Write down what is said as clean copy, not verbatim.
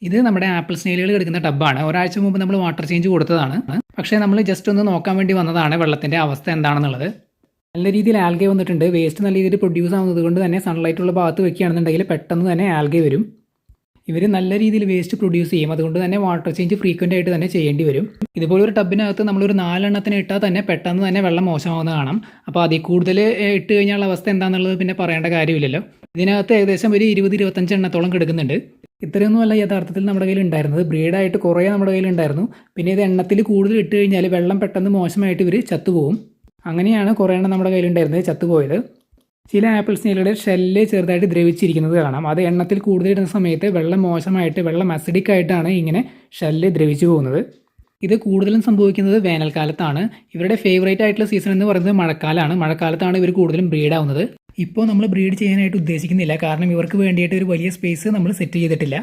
ഇത് നമ്മുടെ ആപ്പിൾ സ്നെയിലുകൾ കിടക്കുന്ന ടബ്ബാണ്. ഒരാഴ്ച മുമ്പ് നമ്മൾ വാട്ടർ ചേഞ്ച് കൊടുത്തതാണ്. പക്ഷേ നമ്മൾ ജസ്റ്റ് ഒന്ന് നോക്കാൻ വേണ്ടി വന്നതാണ് വെള്ളത്തിൻ്റെ അവസ്ഥ എന്താണെന്നുള്ളത്. നല്ല രീതിയിൽ ആൽഗെ വന്നിട്ടുണ്ട്. വേസ്റ്റ് നല്ല രീതിയിൽ പ്രൊഡ്യൂസ് ആവുന്നത് കൊണ്ട് തന്നെ സൺലൈറ്റ് ഉള്ള ഭാഗത്ത് വെക്കുകയാണെന്നുണ്ടെങ്കിൽ പെട്ടെന്ന് തന്നെ ആൽഗെ വരും. ഇവർ നല്ല രീതിയിൽ വേസ്റ്റ് പ്രൊഡ്യൂസ് ചെയ്യും. അതുകൊണ്ട് തന്നെ വാട്ടർ ചേഞ്ച് ഫ്രീക്വൻ്റ് ആയിട്ട് തന്നെ ചെയ്യേണ്ടി വരും. ഇതുപോലെ ഒരു ടബിനകത്ത് നമ്മളൊരു 4 എണ്ണത്തിന് ഇട്ടാൽ തന്നെ പെട്ടെന്ന് തന്നെ വെള്ളം മോശമാവുന്നത് കാണാം. അപ്പോൾ അതിൽ കൂടുതൽ ഇട്ട് കഴിഞ്ഞാലുള്ള അവസ്ഥ എന്താണെന്നുള്ളത് പിന്നെ പറയേണ്ട കാര്യമില്ലല്ലോ. ഇതിനകത്ത് ഏകദേശം ഒരു 20-25 എണ്ണത്തോളം കിടക്കുന്നുണ്ട്. ഇത്രയൊന്നുമല്ല യഥാർത്ഥത്തിൽ നമ്മുടെ കയ്യിൽ ഉണ്ടായിരുന്നത്. ബ്രീഡായിട്ട് കുറേ നമ്മുടെ കയ്യിൽ ഉണ്ടായിരുന്നു. പിന്നെ ഇത് എണ്ണത്തിൽ കൂടുതൽ ഇട്ട് കഴിഞ്ഞാൽ വെള്ളം പെട്ടെന്ന് മോശമായിട്ട് ഇവർ ചത്തുപോകും. അങ്ങനെയാണ് കുറേ എണ്ണം നമ്മുടെ കയ്യിലുണ്ടായിരുന്നത് ചത്തുപോയത്. ചില ആപ്പിൾ സ്നെയിലുകളുടെ ഷെല്ല് ചെറുതായിട്ട് ദ്രവിച്ചിരിക്കുന്നത് കാണാം. അത് എണ്ണത്തിൽ കൂടുതൽ ഇടുന്ന സമയത്ത് വെള്ളം മോശമായിട്ട് വെള്ളം അസിഡിക് ആയിട്ടാണ് ഇങ്ങനെ ഷെല്ല് ദ്രവിച്ചു പോകുന്നത്. ഇത് കൂടുതലും സംഭവിക്കുന്നത് വേനൽക്കാലത്താണ്. ഇവരുടെ ഫേവറേറ്റ് ആയിട്ടുള്ള സീസൺ എന്ന് പറയുന്നത് മഴക്കാലമാണ്. മഴക്കാലത്താണ് ഇവർ കൂടുതലും ബ്രീഡാവുന്നത്. ഇപ്പോൾ നമ്മൾ ബ്രീഡ് ചെയ്യാനായിട്ട് ഉദ്ദേശിക്കുന്നില്ല. കാരണം ഇവർക്ക് വേണ്ടിയിട്ട് ഒരു വലിയ സ്പേസ് നമ്മൾ സെറ്റ് ചെയ്തിട്ടില്ല.